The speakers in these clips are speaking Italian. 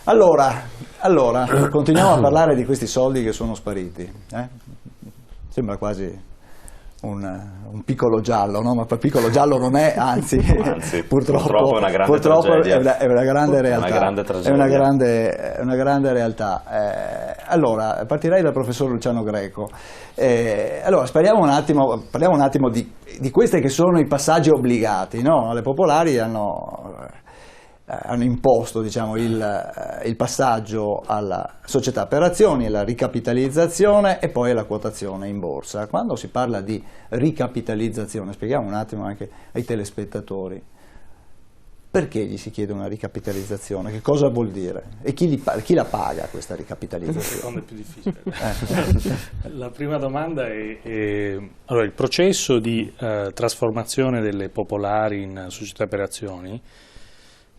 Allora, continuiamo a parlare di questi soldi che sono spariti. Sembra quasi un piccolo giallo, no? Ma piccolo giallo non è, anzi purtroppo è una grande realtà. È una grande realtà. Allora, partirei dal professor Luciano Greco. Allora, parliamo un attimo di questi che sono i passaggi obbligati, no? Le popolari hanno imposto, diciamo, il passaggio alla società per azioni, alla ricapitalizzazione e poi alla quotazione in borsa. Quando si parla di ricapitalizzazione, spieghiamo un attimo anche ai telespettatori perché gli si chiede una ricapitalizzazione, che cosa vuol dire e chi la paga questa ricapitalizzazione? La seconda è più difficile. La prima domanda è allora, il processo di trasformazione delle popolari in società per azioni.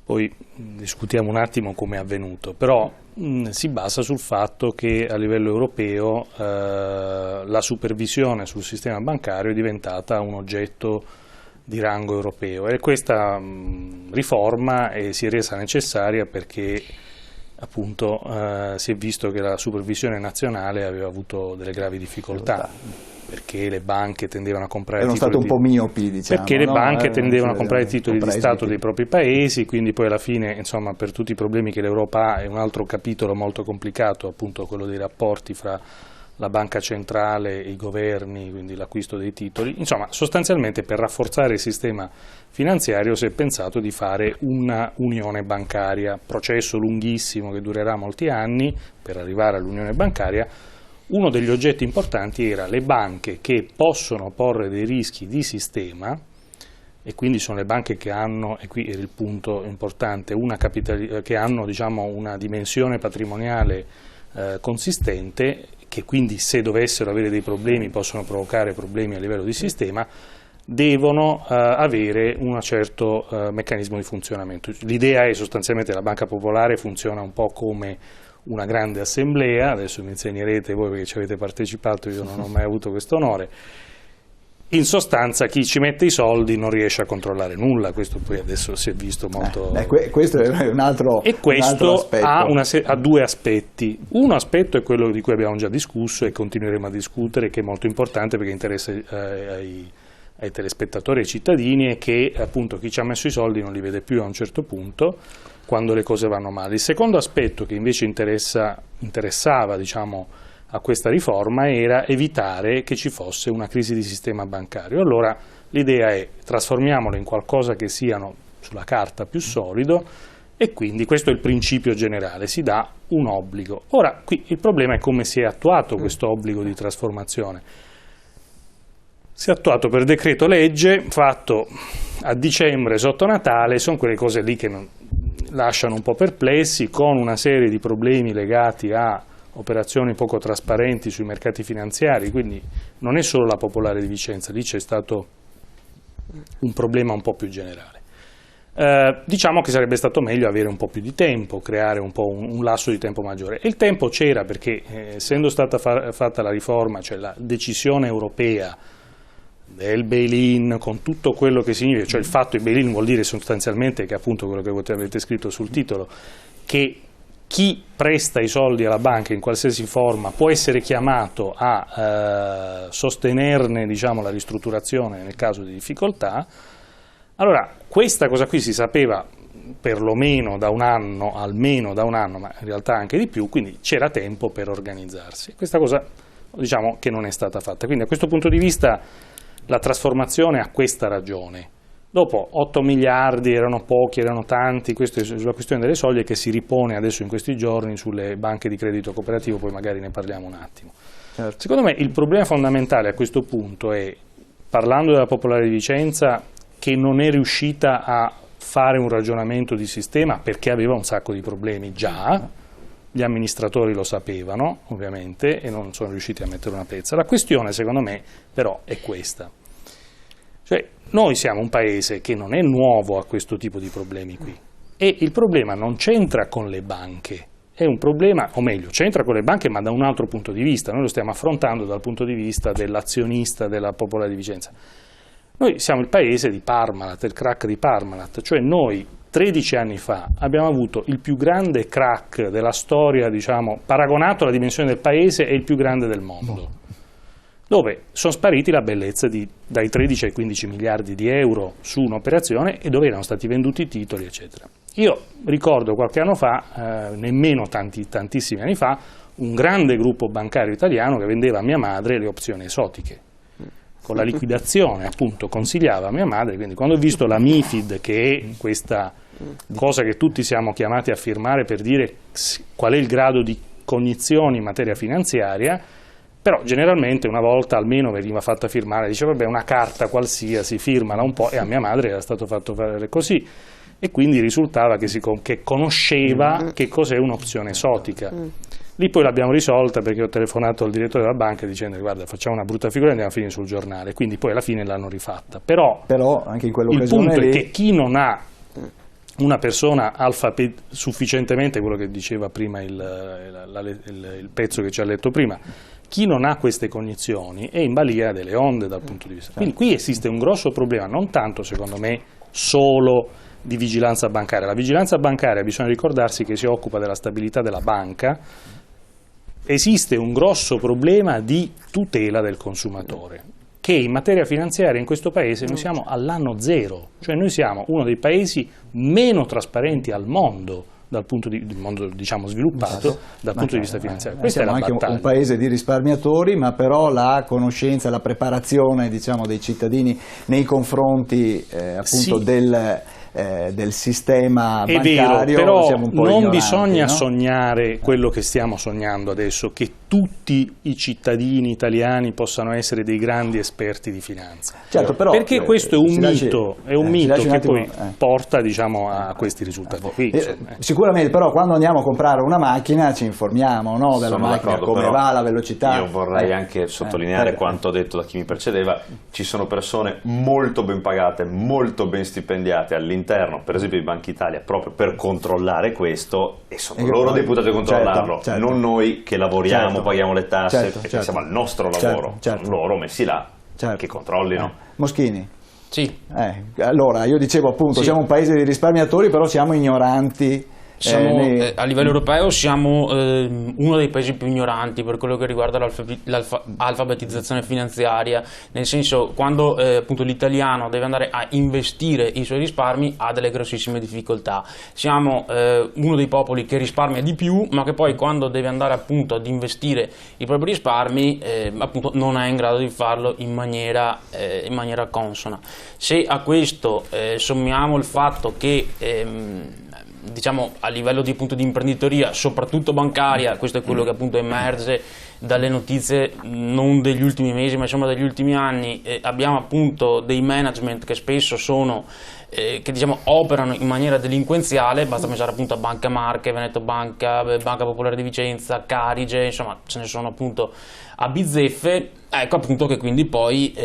Poi discutiamo un attimo come è avvenuto, però si basa sul fatto che a livello europeo la supervisione sul sistema bancario è diventata un oggetto di rango europeo e questa riforma si è resa necessaria perché appunto si è visto che la supervisione nazionale aveva avuto delle gravi difficoltà. Perché le banche tendevano a comprare titoli un po' miopi, diciamo, perché le banche tendevano a comprare titoli di Stato dei propri paesi, quindi poi alla fine, insomma, per tutti i problemi che l'Europa ha, è un altro capitolo molto complicato, appunto quello dei rapporti fra la banca centrale e i governi, quindi l'acquisto dei titoli. Insomma, sostanzialmente per rafforzare il sistema finanziario si è pensato di fare una unione bancaria, processo lunghissimo che durerà molti anni per arrivare all'unione bancaria. Uno degli oggetti importanti era le banche che possono porre dei rischi di sistema, e quindi sono le banche che hanno, e qui era il punto importante, che hanno, diciamo, una dimensione patrimoniale consistente, che quindi se dovessero avere dei problemi possono provocare problemi a livello di sistema, devono avere un certo meccanismo di funzionamento. L'idea è sostanzialmente che la Banca Popolare funziona un po' come una grande assemblea, adesso mi insegnerete voi perché ci avete partecipato, io non ho mai avuto questo onore. In sostanza chi ci mette i soldi non riesce a controllare nulla, questo poi adesso si è visto molto... questo è un altro aspetto. E questo ha due aspetti. Uno aspetto è quello di cui abbiamo già discusso e continueremo a discutere, che è molto importante perché interessa ai telespettatori e ai cittadini, e che appunto chi ci ha messo i soldi non li vede più a un certo punto, quando le cose vanno male. Il secondo aspetto che invece interessava, diciamo, a questa riforma era evitare che ci fosse una crisi di sistema bancario. Allora l'idea è trasformiamolo in qualcosa che siano sulla carta più solido, e quindi questo è il principio generale, si dà un obbligo. Ora qui il problema è come si è attuato questo obbligo di trasformazione. Si è attuato per decreto legge fatto a dicembre sotto Natale, sono quelle cose lì che lasciano un po' perplessi, con una serie di problemi legati a operazioni poco trasparenti sui mercati finanziari, quindi non è solo la Popolare di Vicenza, lì c'è stato un problema un po' più generale. Diciamo che sarebbe stato meglio avere un po' più di tempo, creare un po' un lasso di tempo maggiore. E il tempo c'era perché essendo stata fatta la riforma, cioè la decisione europea del bail-in, con tutto quello che significa, cioè il fatto, il bail-in vuol dire sostanzialmente, che appunto quello che avete scritto sul titolo, che chi presta i soldi alla banca in qualsiasi forma può essere chiamato a sostenerne, diciamo, la ristrutturazione nel caso di difficoltà. Allora, questa cosa qui si sapeva perlomeno da un anno, almeno da un anno, ma in realtà anche di più, quindi c'era tempo per organizzarsi. Questa cosa, diciamo, che non è stata fatta. Quindi a questo punto di vista la trasformazione ha questa ragione. Dopo 8 miliardi erano pochi, erano tanti, questa è la questione delle soglie che si ripone adesso in questi giorni sulle banche di credito cooperativo, poi magari ne parliamo un attimo. Certo. Secondo me il problema fondamentale a questo punto è, parlando della Popolare di Vicenza, che non è riuscita a fare un ragionamento di sistema perché aveva un sacco di problemi già, gli amministratori lo sapevano ovviamente e non sono riusciti a mettere una pezza. La questione secondo me però è questa. Cioè, noi siamo un paese che non è nuovo a questo tipo di problemi qui, e il problema non c'entra con le banche, è un problema, o meglio, c'entra con le banche ma da un altro punto di vista, noi lo stiamo affrontando dal punto di vista dell'azionista della Popolare di Vicenza. Noi siamo il paese di Parmalat, il crack di Parmalat, cioè noi 13 anni fa abbiamo avuto il più grande crack della storia, diciamo, paragonato alla dimensione del paese, è il più grande del mondo, dove sono spariti la bellezza dai 13 ai 15 miliardi di euro su un'operazione e dove erano stati venduti i titoli, eccetera. Io ricordo qualche anno fa, nemmeno tantissimi anni fa, un grande gruppo bancario italiano che vendeva a mia madre le opzioni esotiche. Con la liquidazione, appunto, consigliava a mia madre, quindi quando ho visto la MiFID, che è questa cosa che tutti siamo chiamati a firmare per dire qual è il grado di cognizione in materia finanziaria, però generalmente una volta almeno veniva fatta firmare, diceva vabbè, una carta qualsiasi, firmala un po', e a mia madre era stato fatto fare così, e quindi risultava che conosceva che cos'è un'opzione esotica. Lì poi l'abbiamo risolta perché ho telefonato al direttore della banca dicendo guarda, facciamo una brutta figura e andiamo a finire sul giornale, quindi poi alla fine l'hanno rifatta. Però anche in il punto è che chi non ha una persona sufficientemente, quello che diceva prima il pezzo che ci ha letto prima, chi non ha queste cognizioni è in balia delle onde dal punto di vista. Quindi qui esiste un grosso problema, non tanto secondo me solo di vigilanza bancaria. La vigilanza bancaria, bisogna ricordarsi che si occupa della stabilità della banca. Esiste un grosso problema di tutela del consumatore, che in materia finanziaria in questo paese noi siamo all'anno zero, cioè noi siamo uno dei paesi meno trasparenti al mondo, dal punto di mondo, diciamo, sviluppato, dal punto di vista finanziario. Questa è la anche battaglia. Un paese di risparmiatori, ma però la conoscenza, la preparazione, diciamo, dei cittadini nei confronti appunto del sistema bancario. È vero, però siamo un po' non ignoranti, bisogna no? sognare quello che stiamo sognando adesso, che tutti i cittadini italiani possano essere dei grandi esperti di finanza. Certo, però, perché questo è un mito, che poi porta, diciamo, a questi risultati qui. Sicuramente, però quando andiamo a comprare una macchina ci informiamo, no, della macchina, come va, la velocità. Io vorrei anche sottolineare quanto detto da chi mi precedeva: ci sono persone molto ben pagate, molto ben stipendiate all'interno, per esempio di Banca Italia, proprio per controllare questo, e sono loro deputati a controllarlo, certo. Non noi che lavoriamo, Certo. paghiamo le tasse, Certo, e certo. pensiamo al nostro lavoro, Certo. sono loro messi là che controllino. Moschini. Sì. Allora, io dicevo appunto, siamo un paese di risparmiatori, però siamo ignoranti. A livello europeo siamo uno dei paesi più ignoranti per quello che riguarda l'alfabetizzazione finanziaria, nel senso, quando appunto l'italiano deve andare a investire i suoi risparmi ha delle grossissime difficoltà. Siamo uno dei popoli che risparmia di più, ma che poi quando deve andare appunto ad investire i propri risparmi appunto non è in grado di farlo in maniera consona. Se a questo sommiamo il fatto che diciamo a livello di appunto di imprenditoria, soprattutto bancaria, questo è quello che appunto emerge dalle notizie non degli ultimi mesi ma insomma degli ultimi anni, abbiamo appunto dei management che spesso sono che diciamo operano in maniera delinquenziale. Basta pensare appunto a Banca Marche, Veneto Banca, Banca Popolare di Vicenza, Carige, insomma ce ne sono appunto a bizzeffe. Ecco appunto che quindi poi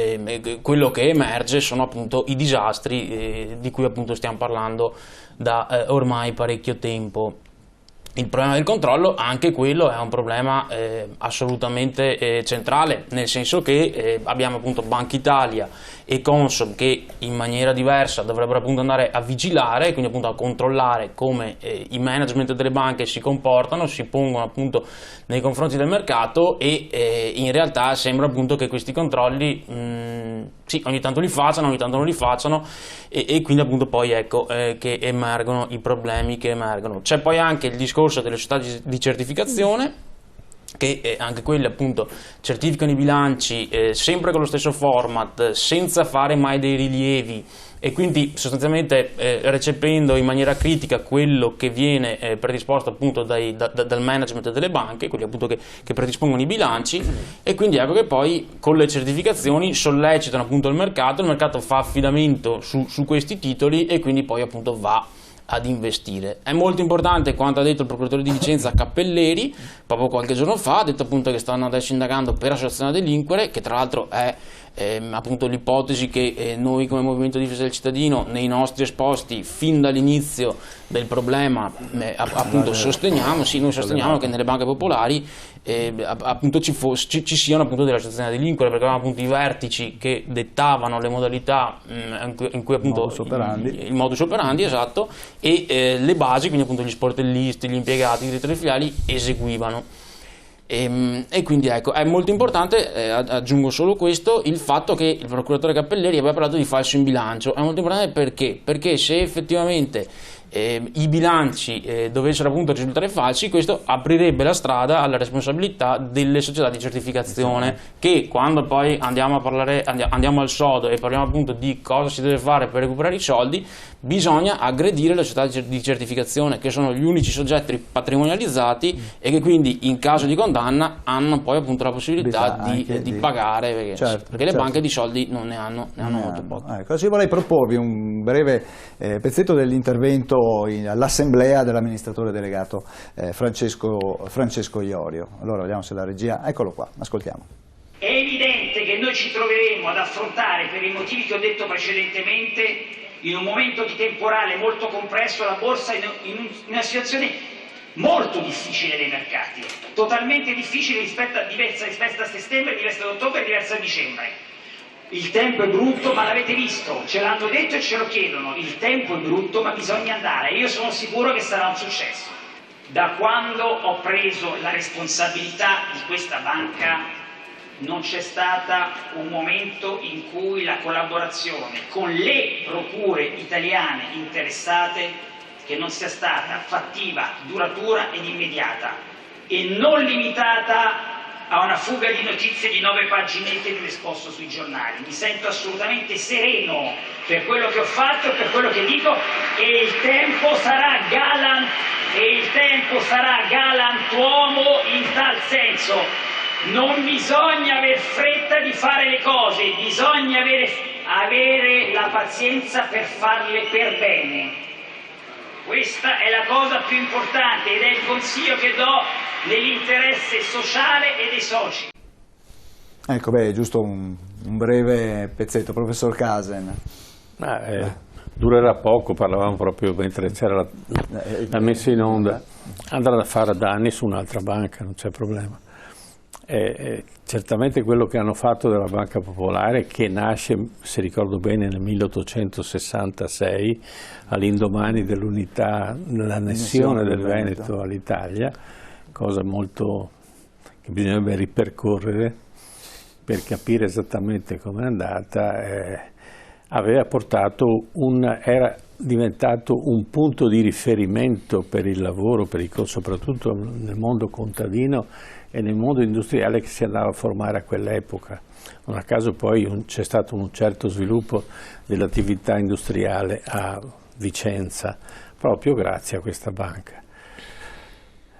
quello che emerge sono appunto i disastri di cui appunto stiamo parlando da ormai parecchio tempo. Il problema del controllo, anche quello è un problema assolutamente centrale, nel senso che abbiamo appunto Banca Italia e Consob che in maniera diversa dovrebbero appunto andare a vigilare, quindi appunto a controllare come i management delle banche si comportano, si pongono appunto nei confronti del mercato, e in realtà sembra appunto che questi controlli sì, ogni tanto li facciano, ogni tanto non li facciano, e quindi appunto poi ecco che emergono i problemi che emergono. C'è poi anche il discorso delle società di certificazione, che anche quelle appunto certificano i bilanci sempre con lo stesso format, senza fare mai dei rilievi, e quindi sostanzialmente recependo in maniera critica quello che viene predisposto appunto dal management delle banche, quelli appunto che predispongono i bilanci, e quindi ecco che poi con le certificazioni sollecitano appunto il mercato fa affidamento su questi titoli, e quindi poi appunto va ad investire. È molto importante quanto ha detto il procuratore di Vicenza Cappelleri proprio qualche giorno fa, ha detto appunto che stanno adesso indagando per associazione a delinquere, che tra l'altro è appunto l'ipotesi che noi come Movimento di Difesa del Cittadino nei nostri esposti fin dall'inizio del problema appunto sosteniamo, sì, noi sosteniamo che nelle banche popolari appunto ci siano appunto delle associazioni a delinquere, perché avevamo appunto i vertici che dettavano le modalità in cui appunto il modus operandi, esatto, e le basi, quindi appunto gli sportellisti, gli impiegati, i direttori filiali eseguivano. E quindi ecco, è molto importante, aggiungo solo questo, il fatto che il procuratore Cappelleri abbia parlato di falso in bilancio. È molto importante perché se effettivamente i bilanci dovessero appunto risultare falsi, questo aprirebbe la strada alla responsabilità delle società di certificazione, che quando poi andiamo a parlare, andiamo al sodo e parliamo appunto di cosa si deve fare per recuperare i soldi, bisogna aggredire le società di certificazione, che sono gli unici soggetti patrimonializzati e che quindi in caso di condanna hanno poi appunto la possibilità di pagare, perché le banche di soldi non ne hanno molto poco. Ecco, così vorrei proporvi un breve pezzetto dell'intervento all'assemblea dell'amministratore delegato Francesco Iorio. Allora vediamo se la regia, eccolo qua, ascoltiamo. È evidente che noi ci troveremo ad affrontare, per i motivi che ho detto precedentemente, in un momento di temporale molto compresso la borsa in una situazione molto difficile dei mercati, totalmente difficile, diversa rispetto a settembre, diversa da ottobre, diversa da dicembre. Il tempo è brutto, ma l'avete visto, ce l'hanno detto e ce lo chiedono, il tempo è brutto ma bisogna andare, io sono sicuro che sarà un successo. Da quando ho preso la responsabilità di questa banca non c'è stato un momento in cui la collaborazione con le procure italiane interessate che non sia stata fattiva, duratura ed immediata e non limitata a una fuga di notizie di 9 paginette di un esposto sui giornali. Mi sento assolutamente sereno per quello che ho fatto e per quello che dico, e il tempo sarà galantuomo in tal senso. Non bisogna aver fretta di fare le cose, bisogna avere la pazienza per farle per bene. Questa è la cosa più importante ed è il consiglio che do nell'interesse sociale e dei soci. Ecco, giusto un breve pezzetto, professor Casen. Durerà poco, parlavamo proprio mentre c'era la messa in onda. Andrà a fare danni su un'altra banca, non c'è problema. Certamente quello che hanno fatto della Banca Popolare, che nasce, se ricordo bene, nel 1866, all'indomani dell'unità, dell'annessione del Veneto all'Italia, cosa molto che bisognerebbe ripercorrere per capire esattamente come è andata, aveva portato era diventato un punto di riferimento per il lavoro, soprattutto nel mondo contadino e nel mondo industriale che si andava a formare a quell'epoca. Non a caso poi c'è stato un certo sviluppo dell'attività industriale a Vicenza, proprio grazie a questa banca.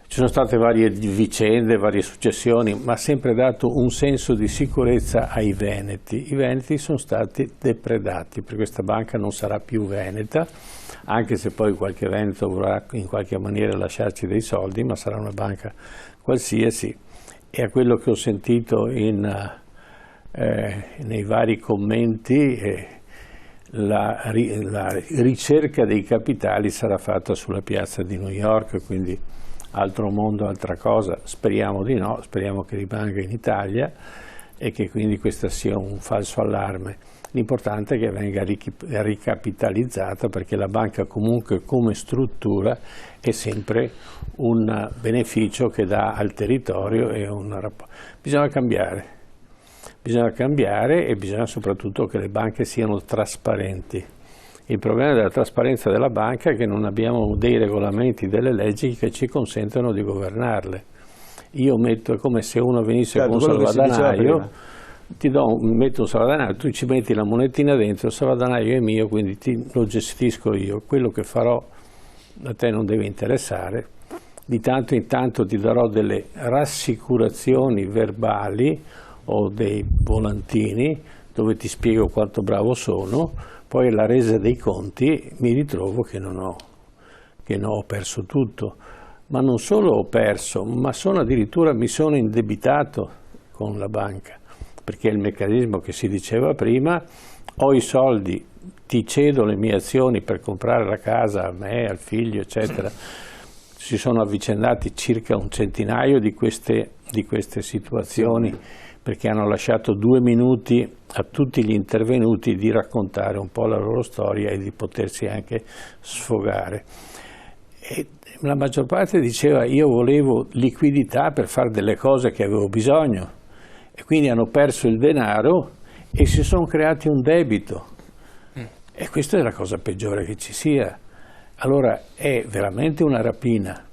Ci sono state varie vicende, varie successioni, ma ha sempre dato un senso di sicurezza ai veneti. I veneti sono stati depredati, per questa banca non sarà più veneta, anche se poi qualche veneto vorrà in qualche maniera lasciarci dei soldi, ma sarà una banca qualsiasi. E a quello che ho sentito nei vari commenti, la ricerca dei capitali sarà fatta sulla piazza di New York, quindi altro mondo, altra cosa. Speriamo di no, speriamo che rimanga in Italia e che quindi questo sia un falso allarme. L'importante è che venga ricapitalizzata, perché la banca comunque come struttura è sempre un beneficio che dà al territorio e bisogna cambiare e bisogna soprattutto che le banche siano trasparenti. Il problema della trasparenza della banca è che non abbiamo dei regolamenti, delle leggi che ci consentono di governarle. Io metto, è come se uno venisse con un salvadanaio, metto un salvadanaio, tu ci metti la monetina dentro, il salvadanaio è mio, quindi lo gestisco io. Quello che farò a te non deve interessare. Di tanto in tanto ti darò delle rassicurazioni verbali o dei volantini dove ti spiego quanto bravo sono. Poi alla resa dei conti mi ritrovo che ho perso tutto, ma non solo ho perso, ma mi sono indebitato con la banca, perché è il meccanismo che si diceva prima: ho i soldi, ti cedo le mie azioni per comprare la casa a me, al figlio, eccetera. Si sono avvicendati circa un centinaio di queste situazioni, perché hanno lasciato 2 minuti a tutti gli intervenuti di raccontare un po' la loro storia e di potersi anche sfogare. E la maggior parte diceva: io volevo liquidità per fare delle cose che avevo bisogno, e quindi hanno perso il denaro e si sono creati un debito, e questa è la cosa peggiore che ci sia. Allora è veramente una rapina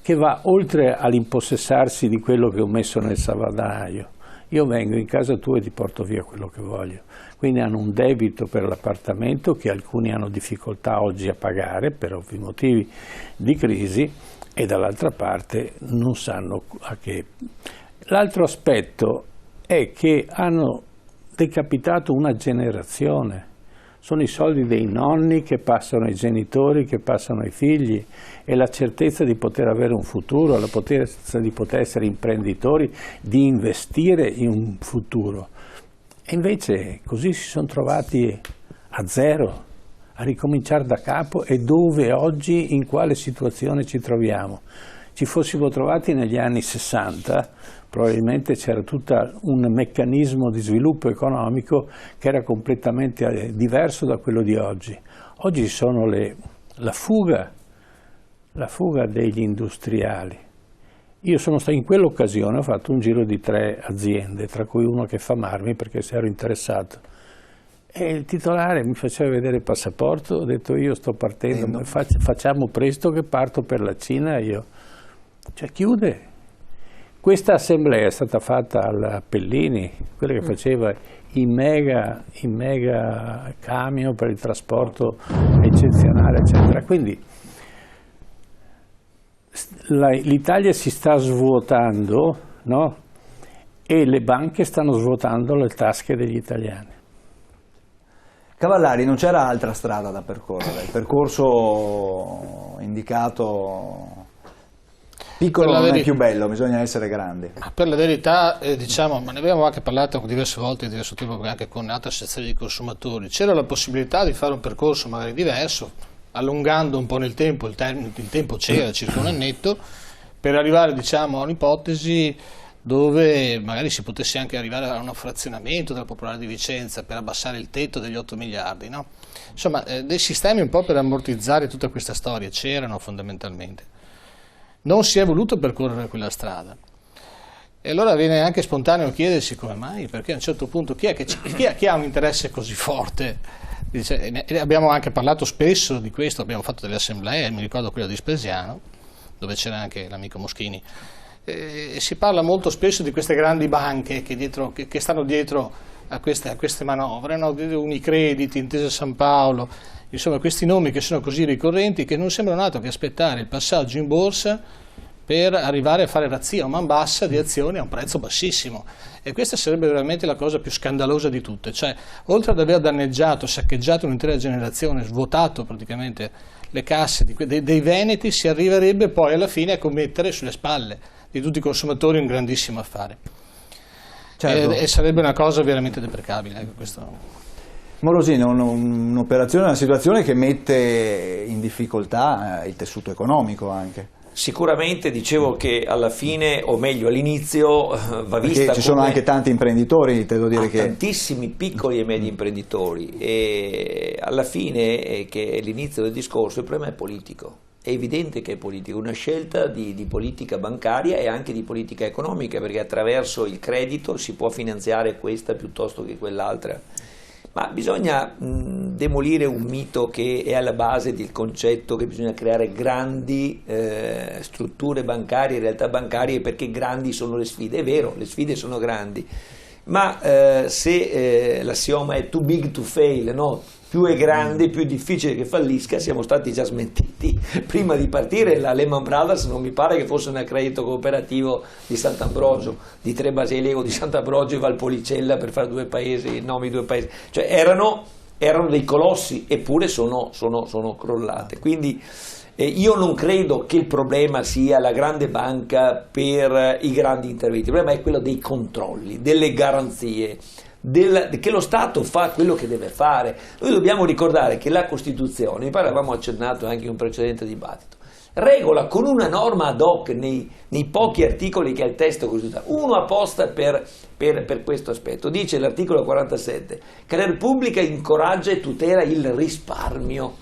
che va oltre all'impossessarsi di quello che ho messo nel salvadanaio. Io vengo in casa tua e ti porto via quello che voglio. Quindi hanno un debito per l'appartamento che alcuni hanno difficoltà oggi a pagare per ovvi motivi di crisi, e dall'altra parte non sanno a che. L'altro aspetto è che hanno decapitato una generazione. Sono i soldi dei nonni che passano ai genitori, che passano ai figli, e la certezza di poter avere un futuro, la certezza di poter essere imprenditori, di investire in un futuro. E invece così si sono trovati a zero, a ricominciare da capo. E dove oggi, in quale situazione ci troviamo? Ci fossimo trovati negli anni 60, probabilmente c'era tutto un meccanismo di sviluppo economico che era completamente diverso da quello di oggi. Oggi sono la fuga degli industriali. Io sono stato in quell'occasione, ho fatto un giro di 3 aziende, tra cui uno che fa marmi, perché se ero interessato. E il titolare mi faceva vedere il passaporto, ho detto: io sto partendo, facciamo presto che parto per la Cina. Cioè chiude. Questa assemblea è stata fatta alla Pellini, quella che faceva i mega camion per il trasporto eccezionale, eccetera. Quindi l'Italia si sta svuotando, no? E le banche stanno svuotando le tasche degli italiani. Cavallari, non c'era altra strada da percorrere, il percorso indicato piccolo non è più bello, bisogna essere grandi. Per la verità, diciamo, ma ne abbiamo anche parlato diverse volte, in diverso tempo, anche con altre associazioni di consumatori, c'era la possibilità di fare un percorso magari diverso, allungando un po' nel tempo, il tempo c'era, circa un annetto, per arrivare, diciamo, a un'ipotesi dove magari si potesse anche arrivare a un frazionamento della Popolare di Vicenza per abbassare il tetto degli 8 miliardi, no? Insomma, dei sistemi un po' per ammortizzare tutta questa storia c'erano fondamentalmente. Non si è voluto percorrere quella strada. E allora viene anche spontaneo chiedersi come mai, perché a un certo punto chi ha un interesse così forte? Abbiamo anche parlato spesso di questo, abbiamo fatto delle assemblee, mi ricordo quella di Spesiano, dove c'era anche l'amico Moschini, e si parla molto spesso di queste grandi banche che stanno dietro a queste manovre, no? Unicredit, Intesa San Paolo, insomma questi nomi che sono così ricorrenti che non sembrano altro che aspettare il passaggio in borsa per arrivare a fare razzia o man bassa di azioni a un prezzo bassissimo, e questa sarebbe veramente la cosa più scandalosa di tutte. Cioè, oltre ad aver danneggiato, saccheggiato un'intera generazione, svuotato praticamente le casse dei veneti, si arriverebbe poi alla fine a commettere sulle spalle di tutti i consumatori un grandissimo affare. Certo. E sarebbe una cosa veramente deprecabile, ecco, questo. Morosini, un'operazione, una situazione che mette in difficoltà il tessuto economico anche. Sicuramente, dicevo che alla fine, o meglio all'inizio, va vista perché ci sono anche tanti imprenditori, devo dire che tantissimi piccoli e medi imprenditori, e alla fine, che è l'inizio del discorso, il problema è politico. È evidente che è politico, una scelta di politica bancaria e anche di politica economica, perché attraverso il credito si può finanziare questa piuttosto che quell'altra. Ma bisogna demolire un mito che è alla base del concetto che bisogna creare grandi strutture bancarie, realtà bancarie, perché grandi sono le sfide. È vero, le sfide sono grandi, ma se l'assioma è too big to fail, no? Più è grande, più è difficile che fallisca. Siamo stati già smentiti prima di partire. La Lehman Brothers non mi pare che fosse un accredito cooperativo di Sant'Ambrogio, di Tre Basilico, di Sant'Ambrogio e Valpolicella, per fare due paesi, nomi di due paesi. Cioè erano erano dei colossi, eppure sono crollate. Quindi io non credo che il problema sia la grande banca per i grandi interventi, il problema è quello dei controlli, delle garanzie, che lo Stato fa quello che deve fare. Noi dobbiamo ricordare che la Costituzione, mi pare avevamo accennato anche in un precedente dibattito, regola con una norma ad hoc nei pochi articoli che ha il testo costituzionale, uno apposta per questo aspetto. Dice l'articolo 47 che la Repubblica incoraggia e tutela il risparmio,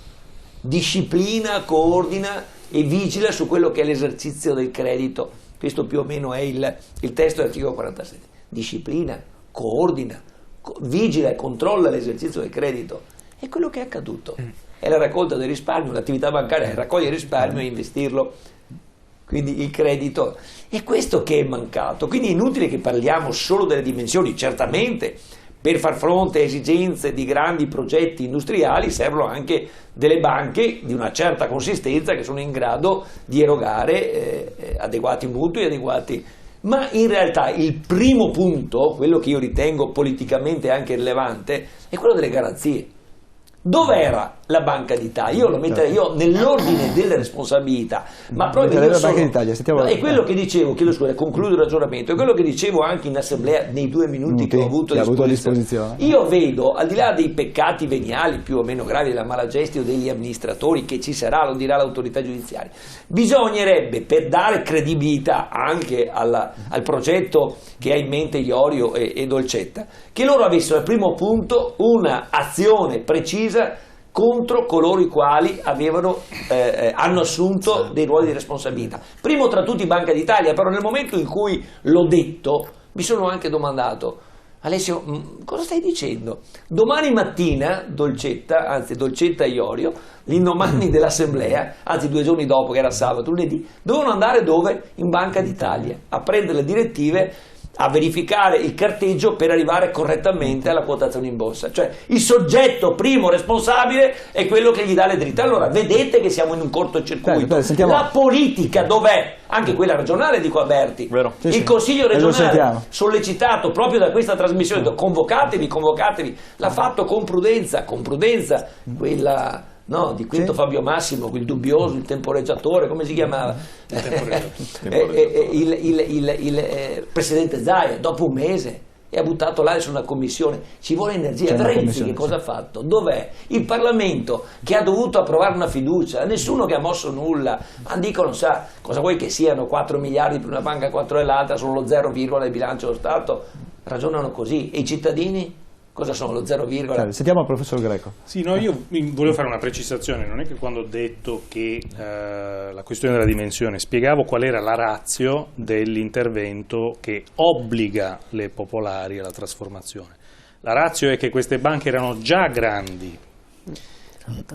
disciplina, coordina e vigila su quello che è l'esercizio del credito. Questo più o meno è il testo dell'articolo 47. Disciplina, coordina, vigila e controlla l'esercizio del credito. È quello che è accaduto. È la raccolta del risparmio, l'attività bancaria è raccogliere risparmio e investirlo, quindi il credito. È questo che è mancato. Quindi è inutile che parliamo solo delle dimensioni. Certamente per far fronte a esigenze di grandi progetti industriali servono anche delle banche di una certa consistenza che sono in grado di erogare adeguati mutui, adeguati. Ma in realtà il primo punto, quello che io ritengo politicamente anche rilevante, è quello delle garanzie. Dov'era la Banca d'Italia? Io lo metterei nell'ordine delle responsabilità, ma proprio io sono, è quello che dicevo, concludo il ragionamento, è quello che dicevo anche in assemblea nei 2 minuti che ho avuto a disposizione. Io vedo, al di là dei peccati veniali più o meno gravi della malagestio degli amministratori, che ci sarà, lo dirà l'autorità giudiziaria, bisognerebbe, per dare credibilità anche al progetto che ha in mente Iorio e Dolcetta, che loro avessero al primo punto una azione precisa contro coloro i quali hanno assunto dei ruoli di responsabilità. Primo tra tutti Banca d'Italia, però nel momento in cui l'ho detto mi sono anche domandato: Alessio, cosa stai dicendo? Domani mattina Dolcetta e Iorio, l'indomani dell'assemblea, anzi 2 giorni dopo che era sabato, lunedì, dovevano andare dove? In Banca d'Italia, a prendere le direttive, a verificare il carteggio per arrivare correttamente alla quotazione in borsa. Cioè il soggetto primo responsabile è quello che gli dà le dritte. Allora vedete che siamo in un cortocircuito. La politica dov'è? Anche quella regionale, dico a Berti. Il Consiglio regionale, sollecitato proprio da questa trasmissione, convocatevi, l'ha fatto con prudenza, quella... No, di Quinto Fabio Massimo, il dubbioso, il temporeggiatore, come si chiamava? Il presidente Zaia, dopo un mese, e ha buttato l'aria su una commissione. Ci vuole energia. Renzi che cosa ha fatto? Dov'è? Il Parlamento che ha dovuto approvare una fiducia, nessuno che ha mosso nulla. Ma dicono, sa, cosa vuoi che siano 4 miliardi per una banca, 4 dell'altra, sono lo 0, del bilancio dello Stato? Ragionano così. E i cittadini? Cosa sono lo 0, Sentiamo il professor Greco. Sì, no, io volevo fare una precisazione. Non è che quando ho detto che la questione della dimensione, spiegavo qual era la ratio dell'intervento che obbliga le popolari alla trasformazione. La ratio è che queste banche erano già grandi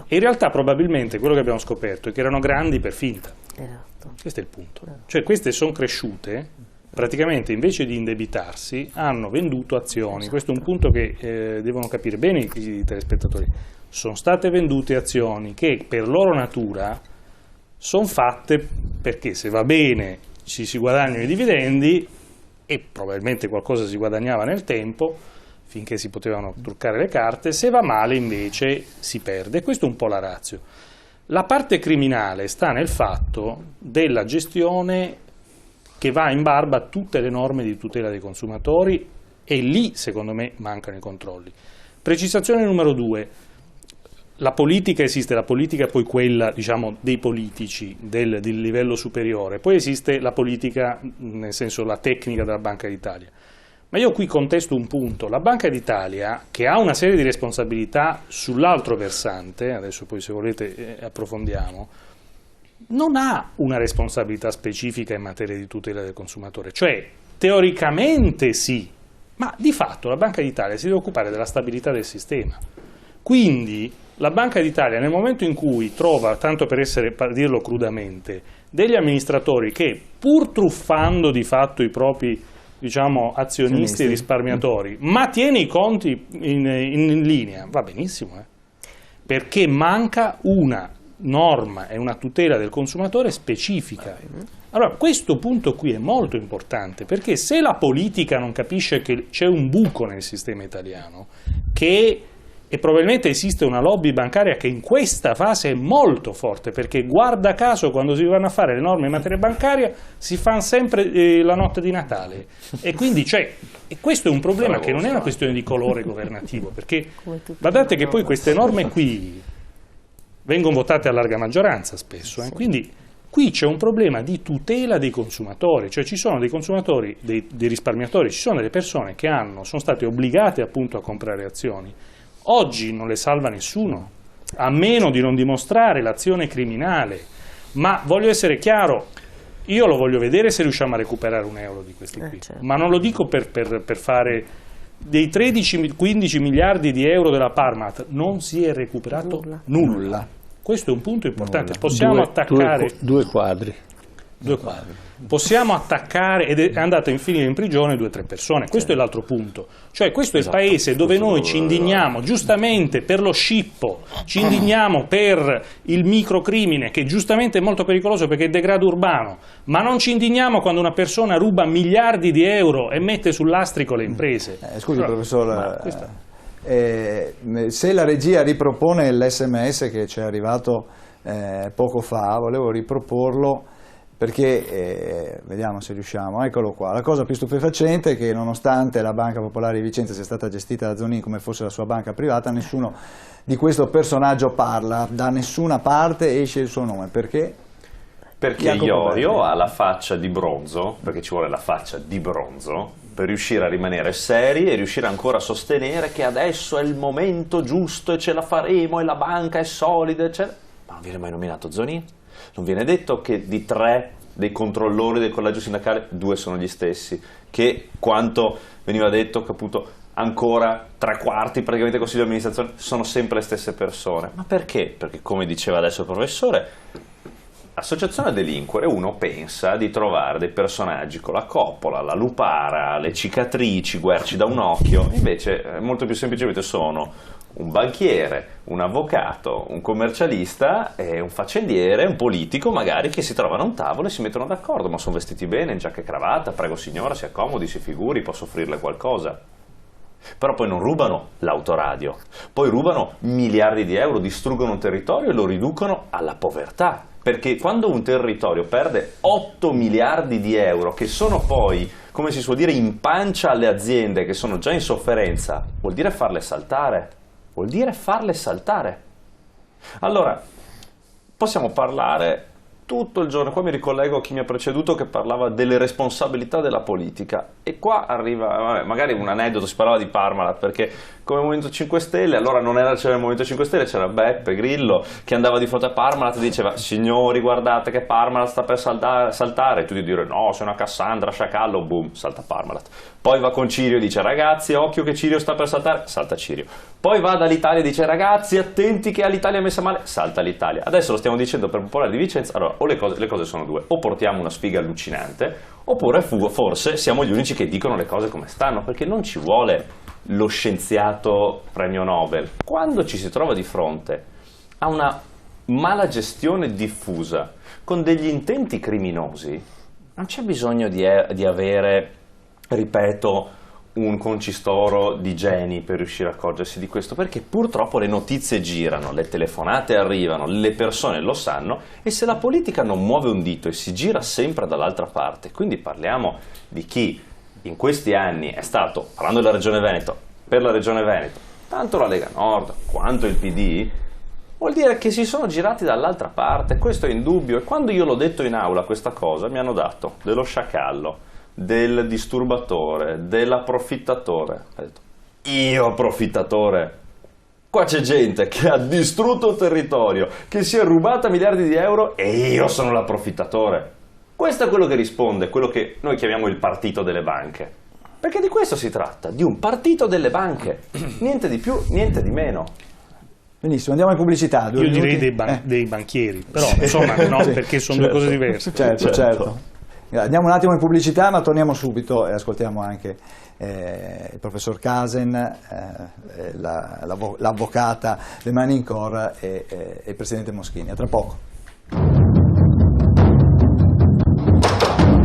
e in realtà probabilmente quello che abbiamo scoperto è che erano grandi per finta. Questo è il punto. Cioè queste sono cresciute, praticamente invece di indebitarsi hanno venduto azioni. Questo è un punto che devono capire bene i telespettatori. Sono state vendute azioni che per loro natura sono fatte perché se va bene ci si guadagnano i dividendi e probabilmente qualcosa si guadagnava nel tempo finché si potevano truccare le carte, se va male invece si perde. Questo è un po' la ratio. La parte criminale sta nel fatto della gestione che va in barba a tutte le norme di tutela dei consumatori e lì secondo me mancano i controlli. Precisazione numero 2, la politica esiste, la politica è poi quella diciamo dei politici del livello superiore, poi esiste la politica nel senso la tecnica della Banca d'Italia. Ma io qui contesto un punto, la Banca d'Italia che ha una serie di responsabilità sull'altro versante, adesso poi se volete approfondiamo, non ha una responsabilità specifica in materia di tutela del consumatore, cioè teoricamente sì, ma di fatto la Banca d'Italia si deve occupare della stabilità del sistema. Quindi la Banca d'Italia nel momento in cui trova, tanto per dirlo crudamente, degli amministratori che pur truffando di fatto i propri azionisti e risparmiatori, ma tiene i conti in linea, va benissimo, perché manca una norma e una tutela del consumatore specifica. Allora questo punto qui è molto importante, perché se la politica non capisce che c'è un buco nel sistema italiano che E probabilmente esiste una lobby bancaria che in questa fase è molto forte, perché guarda caso quando si vanno a fare le norme in materia bancaria si fanno sempre la notte di Natale. E quindi e questo è un problema che non è una questione di colore governativo, perché guardate che poi queste norme qui vengono votate a larga maggioranza spesso, quindi qui c'è un problema di tutela dei consumatori, cioè ci sono dei consumatori, dei risparmiatori, ci sono delle persone che sono state obbligate appunto a comprare azioni. Oggi non le salva nessuno, a meno di non dimostrare l'azione criminale. Ma voglio essere chiaro, io lo voglio vedere se riusciamo a recuperare €1 di questi qui, certo. Ma non lo dico per fare dei 13-15 miliardi di euro della Parmalat, non si è recuperato nulla. Questo è un punto importante. Possiamo attaccare due quadri. Possiamo attaccare ed è andato a finire in prigione 2 o 3 persone. Questo è l'altro punto. Cioè questo è il paese dove noi ci indigniamo giustamente per lo scippo, ci indigniamo per il microcrimine che giustamente è molto pericoloso perché è degrado urbano, ma non ci indigniamo quando una persona ruba miliardi di euro e mette sul lastrico le imprese. Scusi professore, se la regia ripropone l'SMS che ci è arrivato poco fa, volevo riproporlo perché vediamo se riusciamo, eccolo qua. La cosa più stupefacente è che nonostante la Banca Popolare di Vicenza sia stata gestita da Zonin come fosse la sua banca privata, nessuno di questo personaggio parla, da nessuna parte esce il suo nome. Perché? Perché Iorio ha la faccia di bronzo, perché ci vuole la faccia di bronzo, per riuscire a rimanere seri e riuscire ancora a sostenere che adesso è il momento giusto e ce la faremo e la banca è solida, eccetera. Ma non viene mai nominato Zonin? Non viene detto che di 3 dei controllori del collegio sindacale 2 sono gli stessi, che quanto veniva detto che appunto ancora 3/4 praticamente del consiglio di amministrazione sono sempre le stesse persone. Ma perché? Perché come diceva adesso il professore, associazione a delinquere, uno pensa di trovare dei personaggi con la coppola, la lupara, le cicatrici, guerci da un occhio, invece molto più semplicemente sono un banchiere, un avvocato, un commercialista, un faccendiere, un politico magari che si trovano a un tavolo e si mettono d'accordo, ma sono vestiti bene, in giacca e cravatta, prego signora, si accomodi, si figuri, posso offrirle qualcosa. Però poi non rubano l'autoradio, poi rubano miliardi di euro, distruggono un territorio e lo riducono alla povertà. Perché quando un territorio perde 8 miliardi di euro, che sono poi, come si suol dire, in pancia alle aziende che sono già in sofferenza, vuol dire farle saltare. Vuol dire farle saltare. Allora, possiamo parlare tutto il giorno, qua mi ricollego a chi mi ha preceduto che parlava delle responsabilità della politica e qua arriva, magari un aneddoto, si parlava di Parmalat perché come Movimento 5 Stelle, allora non c'era il Movimento 5 Stelle, c'era Beppe Grillo che andava di fronte a Parmalat e diceva signori guardate che Parmalat sta per saltare, e tutti dire no, sei una Cassandra, sciacallo, boom, salta Parmalat. Poi va con Cirio e dice ragazzi occhio che Cirio sta per saltare, salta Cirio. Poi va dall'Italia e dice ragazzi attenti che l'Italia è messa male, salta l'Italia. Adesso lo stiamo dicendo per Popolare di Vicenza, allora o le cose sono due, o portiamo una sfiga allucinante oppure forse siamo gli unici che dicono le cose come stanno, perché non ci vuole lo scienziato premio Nobel. Quando ci si trova di fronte a una mala gestione diffusa con degli intenti criminosi, non c'è bisogno di avere, ripeto, un concistoro di geni per riuscire a accorgersi di questo, perché purtroppo le notizie girano, le telefonate arrivano, le persone lo sanno e se la politica non muove un dito e si gira sempre dall'altra parte, quindi parliamo di chi in questi anni è stato, parlando della Regione Veneto, per la Regione Veneto, tanto la Lega Nord quanto il PD, vuol dire che si sono girati dall'altra parte, questo è indubbio, e quando io l'ho detto in aula questa cosa mi hanno dato dello sciacallo, del disturbatore, dell'approfittatore. Ho detto, io approfittatore? Qua c'è gente che ha distrutto un territorio, che si è rubata miliardi di euro e io sono l'approfittatore. Questo è quello che risponde, quello che noi chiamiamo il partito delle banche. Perché di questo si tratta, di un partito delle banche, niente di più, niente di meno. Benissimo, andiamo in pubblicità. Io direi dei banchieri, però insomma no, perché sono due cose diverse. Certo. Andiamo un attimo in pubblicità, ma torniamo subito e ascoltiamo anche il professor Casen, l'avvocata De Mani in Cor e il presidente Moschini. A tra poco.